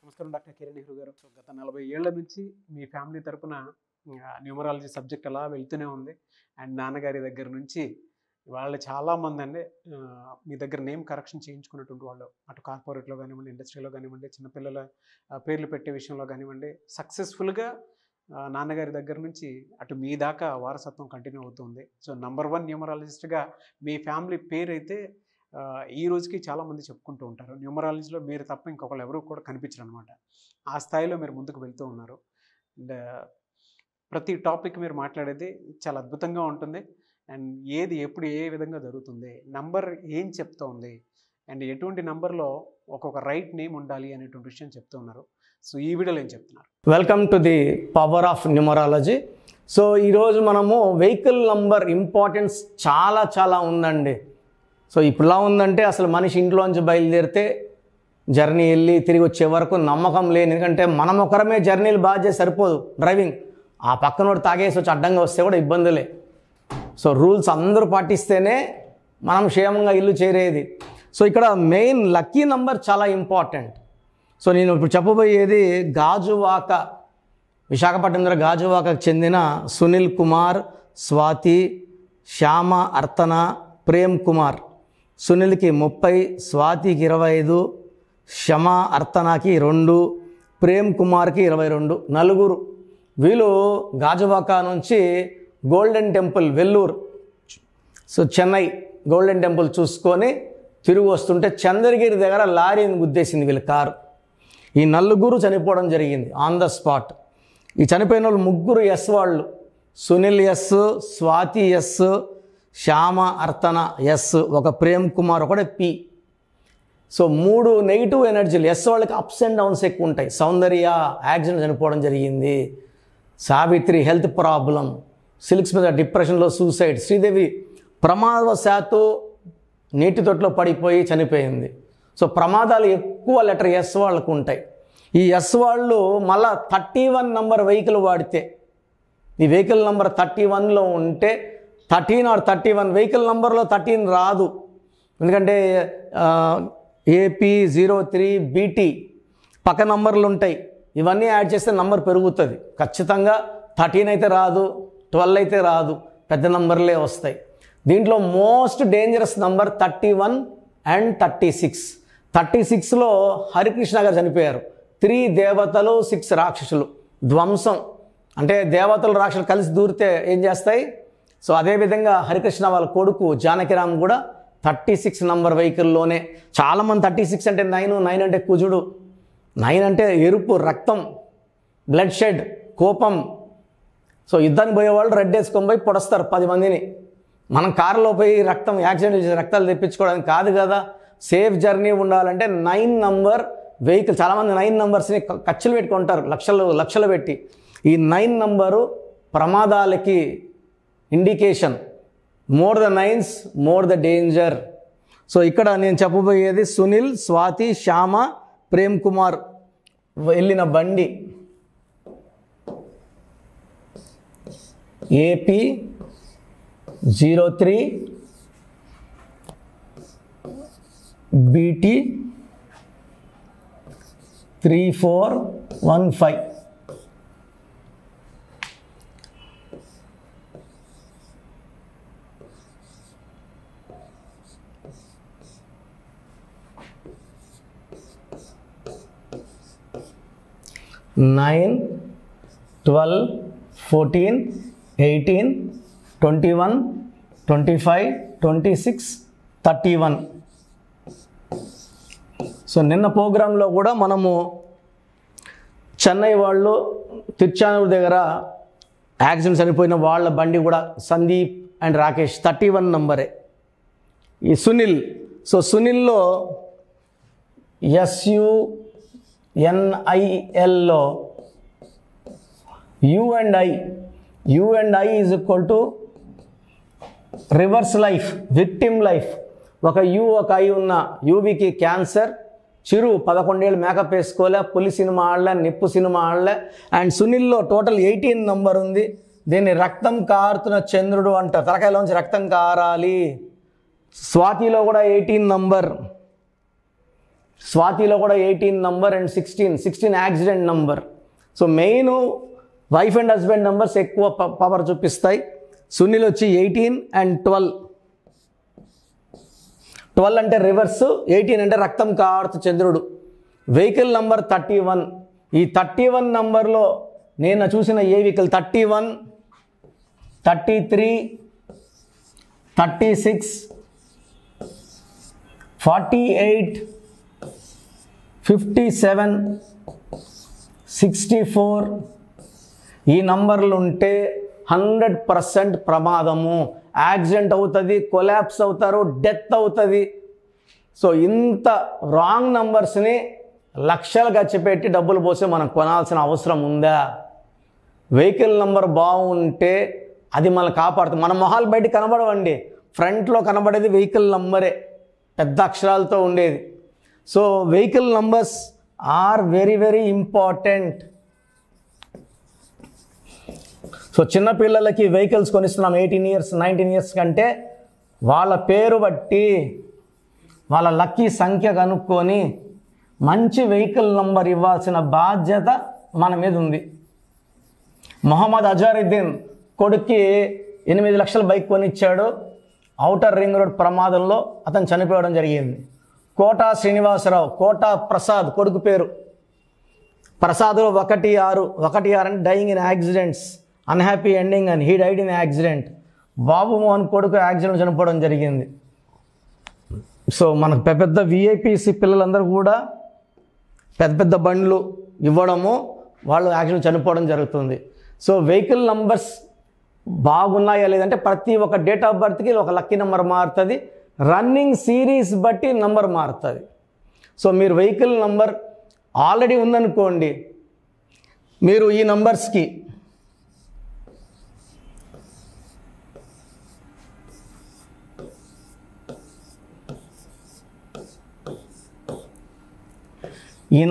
నమస్కారం డాక్టర్ కిరణ్ నెహ్రూ గారు. సో గత 40 ఏళ్ల నుంచి మీ ఫ్యామిలీ తరపున న్యూమరాలజీ సబ్జెక్ట్ అలా వెళ్తూనే ఉంది. అండ్ నాన్నగారి దగ్గర నుంచి వాళ్ళు చాలామంది అండి మీ దగ్గర నేమ్ కరెక్షన్ చేయించుకున్నటువంటి వాళ్ళు అటు కార్పొరేట్లో కానివ్వండి, ఇండస్ట్రీలో కానివ్వండి, చిన్నపిల్లల పేర్లు పెట్టే విషయంలో కానివ్వండి, సక్సెస్ఫుల్గా నాన్నగారి దగ్గర నుంచి అటు మీ దాకా వారసత్వం కంటిన్యూ అవుతుంది. సో నంబర్ 1 న్యూమరాలజిస్ట్గా మీ ఫ్యామిలీ పేరు అయితే ఈ రోజుకి చాలామంది చెప్పుకుంటూ ఉంటారు. న్యూమరాలజీలో మీరు తప్ప ఇంకొకరు ఎవరు కూడా కనిపించరు అనమాట. ఆ స్థాయిలో మీరు ముందుకు వెళ్తూ ఉన్నారు. అండ్ ప్రతి టాపిక్ మీరు మాట్లాడేది చాలా అద్భుతంగా ఉంటుంది. అండ్ ఏది ఎప్పుడు ఏ విధంగా జరుగుతుంది, నంబర్ ఏం చెప్తోంది, అండ్ ఎటువంటి నంబర్లో ఒక్కొక్క రైట్ నేమ్ ఉండాలి అనేటువంటి విషయం చెప్తూ ఉన్నారు. సో ఈ వీడియోలో ఏం చెప్తున్నారు? Welcome to the power of numerology. So ఈరోజు మనము వెహికల్ నంబర్ ఇంపార్టెన్స్ చాలా ఉందండి. సో ఇప్పుడులా ఉందంటే అసలు మనిషి ఇంట్లోంచి బయలుదేరితే జర్నీ వెళ్ళి తిరిగి వచ్చే వరకు నమ్మకం లేని, ఎందుకంటే మనం ఒకరమే జర్నీలు బాగా చేసి సరిపోదు డ్రైవింగ్. ఆ పక్కనోడు తాగేసి వచ్చి అడ్డంగా వస్తే కూడా ఇబ్బందులే. సో రూల్స్ అందరూ పాటిస్తేనే మనం క్షేమంగా ఇల్లు చేరేది. సో ఇక్కడ మెయిన్ లక్కీ నంబర్ చాలా ఇంపార్టెంట్. సో నేను ఇప్పుడు చెప్పబోయేది గాజువాక, విశాఖపట్నం దగ్గర గాజువాకకు చెందిన సునీల్ కుమార్, స్వాతి, శ్యామ, అర్తన, ప్రేమ్ కుమార్. సునీల్కి 30, స్వాతికి 25, శ్యామ అర్తనాకి 2, ప్రేమ్ కుమార్కి 22. నలుగురు వీళ్ళు గాజువాక నుంచి golden temple Vellore, so Chennai golden temple చూసుకొని తిరిగి వస్తుంటే చంద్రగిరి దగ్గర లారీని గుద్దేసింది వీళ్ళ కారు. ఈ నలుగురు చనిపోవడం జరిగింది ఆన్ ద స్పాట్. ఈ చనిపోయిన వాళ్ళు ముగ్గురు ఎస్ వాళ్ళు. సునీల్ ఎస్, స్వాతి ఎస్, శ్యామ అర్తన ఎస్, ఒక ప్రేమ్ కుమార్ ఒకటే పి. సో 3 నెగిటివ్ ఎనర్జీలు. ఎస్ వాళ్ళకి అప్స్ అండ్ డౌన్స్ ఎక్కువ ఉంటాయి. సౌందర్య యాక్సిడెంట్ చనిపోవడం జరిగింది. సావిత్రి హెల్త్ ప్రాబ్లం, సిల్క్స్ మీద డిప్రెషన్లో సూసైడ్. శ్రీదేవి ప్రమాదవశాత్తు నీటి తొట్టులో పడిపోయి చనిపోయింది. సో ప్రమాదాలు ఎక్కువ లెటర్ ఎస్ వాళ్ళకు ఉంటాయి. ఈ ఎస్ వాళ్ళు మళ్ళా 31 నంబర్ వెహికల్ వాడితే, ఈ వెహికల్ నంబర్ 31లో ఉంటే 13 or 31 వెహికల్ నంబర్లో 13 రాదు. ఎందుకంటే AP03 BT పక్క నంబర్లు ఉంటాయి. ఇవన్నీ యాడ్ చేస్తే నంబర్ పెరుగుతుంది. ఖచ్చితంగా 13 అయితే రాదు, 12 అయితే రాదు, పెద్ద నంబర్లే వస్తాయి. దీంట్లో మోస్ట్ డేంజరస్ నంబర్ 31 and 36. 36లో హరికృష్ణ గారు చనిపోయారు. 3 దేవతలు 6 రాక్షసులు. ధ్వంసం అంటే దేవతలు రాక్షసులు కలిసి దూరితే ఏం చేస్తాయి. సో అదేవిధంగా హరికృష్ణ వాళ్ళ కొడుకు జానకిరామ్ కూడా 36 నంబర్ వెహికల్లోనే. చాలామంది 36 అంటే 9 అంటే కుజుడు, 9 అంటే ఎరుపు, రక్తం, బ్లడ్ షెడ్, కోపం. సో యుద్ధానికి పోయేవాళ్ళు రెడ్ వేసుకొని పోయి పొడుస్తారు 10 మందిని. మనం కారులో పోయి రక్తం యాక్సిడెంట్ చేసి రక్తాలు తెప్పించుకోవడానికి కాదు కదా. సేఫ్ జర్నీ ఉండాలంటే 9 నంబర్ వెహికల్. చాలామంది 9 నంబర్స్ని ఖర్చులు పెట్టుకుంటారు, లక్షలు పెట్టి. ఈ 9 నంబరు ప్రమాదాలకి indication. More the 9s more the danger. So ఇక్కడ నేను చెప్పబోయేది సునీల్, స్వాతి, శ్యామ, ప్రేమ్ కుమార్ వెళ్ళిన బండి AP03 BT 3415. Nine, 12, 14, 18, 21, 25, 26, 31. సో నిన్న ప్రోగ్రాంలో కూడా మనము చెన్నై వాళ్ళు తిరుచానూరు దగ్గర యాక్సిడెంట్ చనిపోయిన వాళ్ళ బండి కూడా సందీప్ అండ్ రాకేష్ 31 నంబరే. ఈ సునీల్, సో సునీల్లో SUNILలో U and I is equal to reverse life, victim life. ఒక U ఒక I ఉన్న యూవికి క్యాన్సర్, చిరు 11 ఏళ్ళు మేకప్ వేసుకోలే, పులి సినిమా ఆడలే, నిప్పు సినిమా ఆడలే. అండ్ సునీల్లో టోటల్ 18 నంబర్ ఉంది. దీన్ని రక్తం కారుతున్న చంద్రుడు అంటారు, తలకాయలోంచి రక్తం కారాలి. స్వాతిలో కూడా 18 నంబర్. స్వాతిలో కూడా 18 number and 16 accident number. So main wife and husband numbers ఎక్కువ పవర్ చూపిస్తాయి. సునీల్ వచ్చి 18 అండ్ 12. 12 అంటే రివర్స్, 18 అంటే రక్తం కారుతు చంద్రుడు. Vehicle number 31. ఈ 31 నంబర్లో నేను చూసిన ఏ వెహికల్ 31, 33, 36, 48, 57, 64 ఈ నంబర్లు ఉంటే 100% ప్రమాదము. యాక్సిడెంట్ అవుతుంది, కొలాప్స్ అవుతారు, డెత్ అవుతుంది. సో ఇంత రాంగ్ నంబర్స్ని లక్షలు ఖర్చు పెట్టి డబ్బులు పోసి మనం కొనాల్సిన అవసరం ఉందా? వెహికల్ నంబర్ బాగుంటే అది మనల్ని కాపాడుతుంది. మన మొహాలు బయట కనబడవండి, ఫ్రంట్లో కనబడేది వెహికల్ నంబరే, పెద్ద అక్షరాలతో ఉండేది. So vehicle numbers are very very important. So చిన్నపిల్లలకి వెహికల్స్ కొనిస్తున్నాం 18 ఇయర్స్ 19 ఇయర్స్ కంటే వాళ్ళ పేరు బట్టి వాళ్ళ లక్కీ సంఖ్య కనుక్కొని మంచి వెహికల్ నంబర్ ఇవ్వాల్సిన బాధ్యత మన మీద ఉంది. మొహమ్మద్ అజారుద్దీన్ కొడుక్కి 8 లక్షల బైక్ కొనిచ్చాడు. ఔటర్ రింగ్ రోడ్ ప్రమాదంలో అతను చనిపోవడం జరిగింది. కోటా శ్రీనివాసరావు, కోటా ప్రసాద్ కొడుకు పేరు. ప్రసాద్లో 1-6 అంటే dying in accidents, unhappy ending and he died in accident. Babu Mohan కొడుకు యాక్సిడెంట్ చనిపోవడం జరిగింది. సో మనకు పెద్ద విఐపీసీ పిల్లలందరూ కూడా పెద్ద బండ్లు ఇవ్వడము, వాళ్ళు యాక్సిడెంట్ చనిపోవడం జరుగుతుంది. సో వెహికల్ నంబర్స్ బాగున్నాయా లేదంటే ప్రతి ఒక్క డేట్ ఆఫ్ బర్త్కి ఒక లక్కీ నెంబర్ మారుతుంది, రన్నింగ్ సిరీస్ బట్టి నంబర్ మారుతుంది. సో మీరు వెహికల్ నంబర్ ఆల్రెడీ ఉందనుకోండి, మీరు ఈ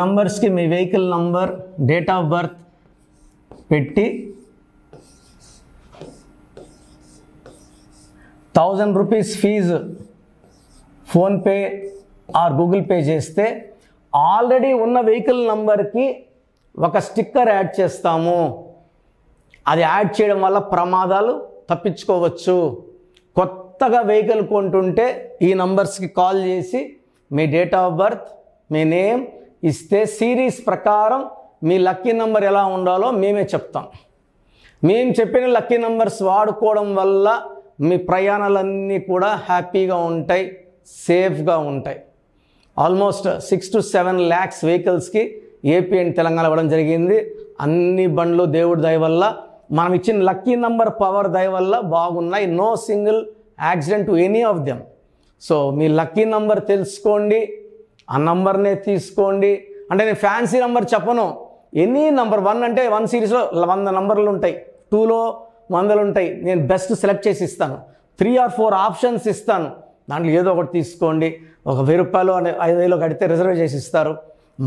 నంబర్స్కి మీ vehicle number date of birth పెట్టి 1000 rupees fee PhonePe or Google Pay చేస్తే ఆల్రెడీ ఉన్న వెహికల్ నంబర్కి ఒక స్టిక్కర్ యాడ్ చేస్తాము. అది యాడ్ చేయడం వల్ల ప్రమాదాలు తప్పించుకోవచ్చు. కొత్తగా వెహికల్ కొంటుంటే ఈ నంబర్స్కి కాల్ చేసి మీ డేట్ ఆఫ్ బర్త్, మీ నేమ్ ఇస్తే సిరీస్ ప్రకారం మీ లక్కీ నెంబర్ ఎలా ఉండాలో మేమే చెప్తాం. మేము చెప్పిన లక్కీ నెంబర్స్ వాడుకోవడం వల్ల మీ ప్రయాణాలన్నీ కూడా హ్యాపీగా ఉంటాయి, సేఫ్గా ఉంటాయి. ఆల్మోస్ట్ 6 to 7 lakhs వెహికల్స్కి ఏపీ అండ్ తెలంగాణ ఇవ్వడం జరిగింది. అన్ని బండ్లు దేవుడి దయ వల్ల, మనం ఇచ్చిన లక్కీ నెంబర్ పవర్ దయ వల్ల బాగున్నాయి. No single accident to any of them. So మీ లక్కీ నెంబర్ తెలుసుకోండి, ఆ నంబర్నే తీసుకోండి. అంటే నేను ఫ్యాన్సీ నెంబర్ చెప్పను, ఎనీ నెంబర్. 1 అంటే 1 సిరీస్లో 100 నంబర్లు ఉంటాయి, 2లో 100 ఉంటాయి. నేను బెస్ట్ సెలెక్ట్ చేసి ఇస్తాను. 3 or 4 ఆప్షన్స్ ఇస్తాను, దాంట్లో ఏదో ఒకటి తీసుకోండి. ఒక 1000 రూపాయలు 5000 కడితే రిజర్వ్ చేసి ఇస్తారు.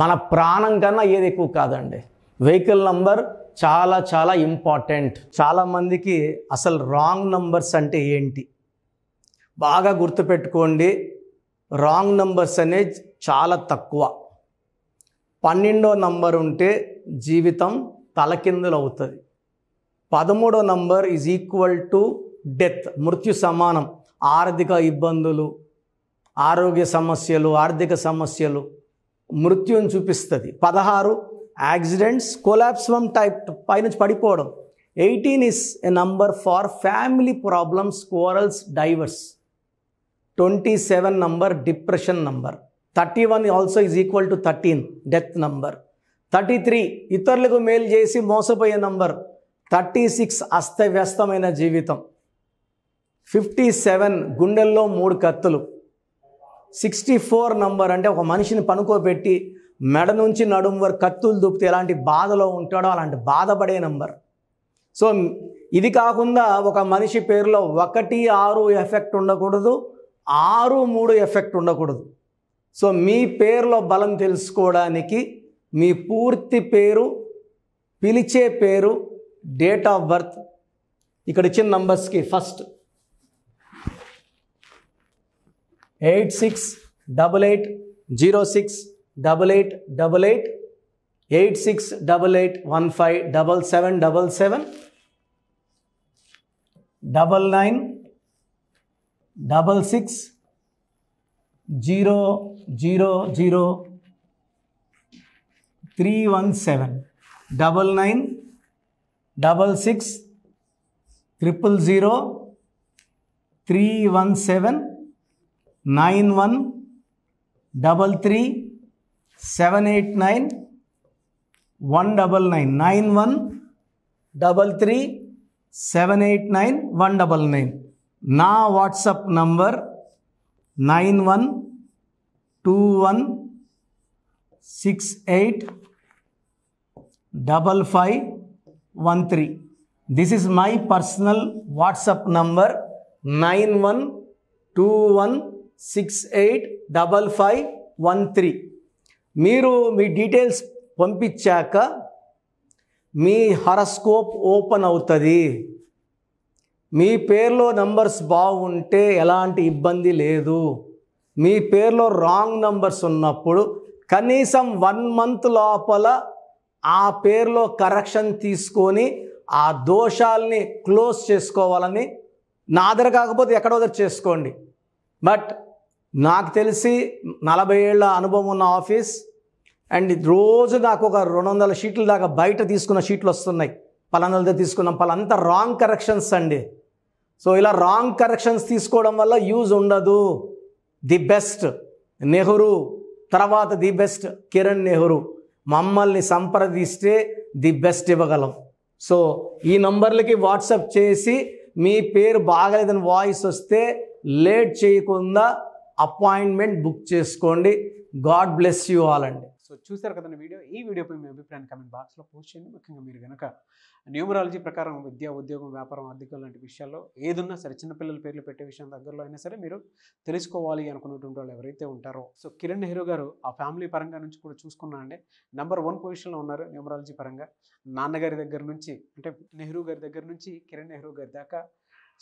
మన ప్రాణం కన్నా ఏది ఎక్కువ కాదండి. వెహికల్ నంబర్ చాలా చాలా ఇంపార్టెంట్. చాలామందికి అసలు రాంగ్ నంబర్స్ అంటే ఏంటి బాగా గుర్తుపెట్టుకోండి. రాంగ్ నంబర్స్ అనేది చాలా తక్కువ. 12వ నంబర్ ఉంటే జీవితం తలకిందులు అవుతుంది. 13వ number is equal to death, మృత్యు సమానం. ఆర్థిక ఇబ్బందులు, ఆరోగ్య సమస్యలు, ఆర్థిక సమస్యలు మృత్యుని చూపిస్తుంది. 16 యాక్సిడెంట్స్, కొలాప్స్ ఫ్రమ్ టైప్ పైనుంచి పడిపోవడం. 18 is a number for family problems, quarrels, divorce. 27 number depression number. 31 also is equal to 13 death number. 33 ఇతరులకు మేలు చేసి మోసపోయే నంబర్. 36 అస్తవ్యస్తమైన జీవితం. 57 గుండెల్లో 3 కత్తులు. 64 నంబర్ అంటే ఒక మనిషిని పనుకోబెట్టి మెడ నుంచి నడుము వరకు కత్తులు దూపితే ఎలాంటి బాధలో ఉంటాడో అలాంటి బాధపడే నంబర్. సో ఇది కాకుండా ఒక మనిషి పేరులో 1, 6 ఎఫెక్ట్ ఉండకూడదు, 6, 3 ఎఫెక్ట్ ఉండకూడదు. సో మీ పేరులో బలం తెలుసుకోవడానికి మీ పూర్తి పేరు, పిలిచే పేరు, డేట్ ఆఫ్ బర్త్, ఇక్కడ ఇచ్చిన నంబర్స్కి ఫస్ట్ 8688 068888 868815 7777 9966 000 317 9966 000 317 9133 789 199 9133 789 199. నా WhatsApp number 9121685513. This is my personal WhatsApp number 9121685513. మీరు మీ డీటెయిల్స్ పంపించాక మీ హారోస్కోప్ ఓపెన్ అవుతుంది. మీ పేరులో నంబర్స్ బాగుంటే ఎలాంటి ఇబ్బంది లేదు. మీ పేరులో రాంగ్ నంబర్స్ ఉన్నప్పుడు కనీసం 1 మంత్ లోపల ఆ పేరులో కరెక్షన్ తీసుకొని ఆ దోషాలని క్లోజ్ చేసుకోవాలని, నా దగ్గర కాకపోతే ఎక్కడో దగ్గర చేసుకోండి. బట్ నాకు తెలిసి 40 ఏళ్ళ అనుభవం ఉన్న ఆఫీస్ అండ్ రోజు నాకు ఒక 200 షీట్ల దాకా బయట తీసుకున్న షీట్లు వస్తున్నాయి. పలానాలతో తీసుకున్నాం, పలానంతా రాంగ్ కరెక్షన్స్ అండి. సో ఇలా రాంగ్ కరెక్షన్స్ తీసుకోవడం వల్ల యూజ్ ఉండదు. ది బెస్ట్ నెహ్రూ, తర్వాత ది బెస్ట్ కిరణ్ నెహ్రూ, మమ్మల్ని సంప్రదిస్తే ది బెస్ట్ ఇవ్వగలం. సో ఈ నంబర్లకి వాట్సాప్ చేసి మీ పేరు బాగలేదని వాయిస్ వస్తే లేట్ చేయకుండా అపాయింట్మెంట్ బుక్ చేసుకోండి. గాడ్ బ్లెస్ యూ ఆల్ అండి. సో చూసారు కదండి వీడియో. ఈ వీడియోపై మీ అభిప్రాయాన్ని కామెంట్ బాక్స్లో పోస్ట్ చేయండి. ముఖ్యంగా మీరు కనుక న్యూమరాలజీ ప్రకారం విద్య, ఉద్యోగం, వ్యాపారం, ఆర్థికం లాంటి విషయాల్లో ఏదున్నా సరే, చిన్నపిల్లల పేర్లు పెట్టే విషయం దగ్గరలో అయినా సరే మీరు తెలుసుకోవాలి అనుకున్నటువంటి వాళ్ళు ఎవరైతే ఉంటారో, సో కిరణ్ నెహ్రూ గారు ఆ ఫ్యామిలీ పరంగా నుంచి కూడా చూసుకున్నా అండి నంబర్ 1 పొజిషన్లో ఉన్నారు న్యూమరాలజీ పరంగా. నాన్నగారి దగ్గర నుంచి, అంటే నెహ్రూ గారి దగ్గర నుంచి కిరణ్ నెహ్రూ గారి దాకా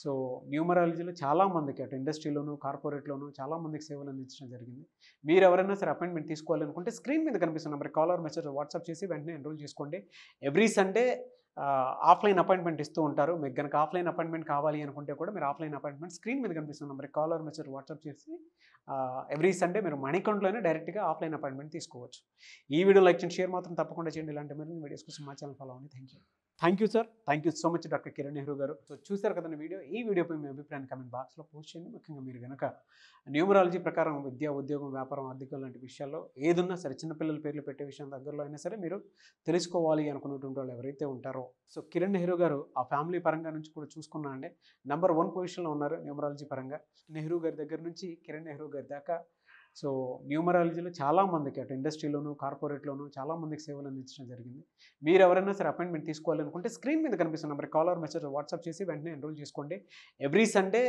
సో న్యూమరాలజీలో చాలామందికి అటు ఇండస్ట్రీలోను, కార్పొరేట్లోను చాలామందికి సేవలు అందించడం జరిగింది. మీరు ఎవరైనా సరే అపాయింట్మెంట్ తీసుకోవాలనుకుంటే స్క్రీన్ మీద కనిపిస్తున్న నెంబర్ కాలర్ మెసేజ్ వాట్సాప్ చేసి వెంటనే ఎన్రోల్ చేసుకోండి. ఎవ్రీ సండే ఆఫ్లైన్ అపాయింట్మెంట్ ఇస్తూ ఉంటారు. మీకు కనుక ఆఫ్లైన్ అపాయింట్మెంట్ కావాలి అనుకుంటే కూడా మీరు ఆఫ్లైన్ అపాయింట్మెంట్ స్క్రీన్ మీద కనిపిస్తున్న నెంబర్ కాలర్ మెసేజ్ వాట్సాప్ చేసి ఎవ్రీ సండే మీరు మణికంట్లోనే డైరెక్ట్గా ఆఫ్లైన్ అపాయింట్మెంట్ తీసుకోవచ్చు. ఈ వీడియో లైక్ చేయండి, షేర్ మాత్రం తప్పకుండా చేయండి. ఇలాంటి మరిన్ని వీడియోస్ కోసం మా ఛానల్ ఫాలో అవ్వండి. Thank you sir. Thank you so much doctor Kiran Nehru గారు. సో చూసారు కదండి వీడియో. ఈ వీడియోపై మీ అభిప్రాయాన్ని కామెంట్ బాక్స్లో పోస్ట్ చేయండి. ముఖ్యంగా మీరు కనుక న్యూమరాలజీ ప్రకారం విద్య, ఉద్యోగం, వ్యాపారం, ఆర్థికం లాంటి విషయాల్లో ఏదున్నా సరే, చిన్నపిల్లల పేర్లు పెట్టే విషయం దగ్గరలో అయినా సరే మీరు తెలుసుకోవాలి అనుకున్నటువంటి వాళ్ళు ఎవరైతే ఉంటారో, సో కిరణ్ నెహ్రూ గారు ఆ ఫ్యామిలీ పరంగా నుంచి కూడా చూసుకున్నా అండి నంబర్ 1 పొజిషన్లో ఉన్నారు న్యూమరాలజీ పరంగా. నెహ్రూ గారి దగ్గర నుంచి కిరణ్ నెహ్రూ గారి దాకా సో న్యూమరాలజీలో చాలామందికి అటు ఇండస్ట్రీలోను, కార్పొరేట్లోను చాలామందికి సేవలు అందించడం జరిగింది. మీరు ఎవరైనా సరే అపాయింట్మెంట్ తీసుకోవాలనుకుంటే స్క్రీన్ మీద కనిపిస్తున్న నెంబర్ కాలర్ మెసేజ్ వాట్సాప్ చేసి వెంటనే ఎన్రోల్ చేసుకోండి. ఎవ్రీ సండే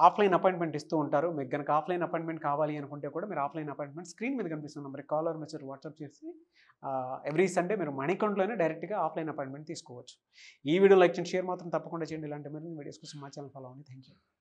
ఆఫ్లైన్ అపాయింట్మెంట్ ఇస్తూ ఉంటారు. మీకు కనుక ఆఫ్లైన్ అపాయింట్మెంట్ కావాలి అనుకుంటే కూడా మీరు ఆఫ్లైన్ అపాయింట్మెంట్ స్క్రీన్ మీద కనిపిస్తున్న నెంబర్ కాలర్ మెసేజ్ వాట్సాప్ చేసి ఎవ్రీ సండే మీరు మణికంట్లోనే డైరెక్ట్గా ఆఫ్లైన్ అపాయింట్మెంట్ తీసుకోవచ్చు. ఈ వీడియో లైక్ చేయండి, షేర్ మాత్రం తప్పకుండా చేయండి. ఇలాంటి మరిన్ని వీడియోస్ కోసం మా ఛానల్ ఫాలో అవ్వండి. Thank you.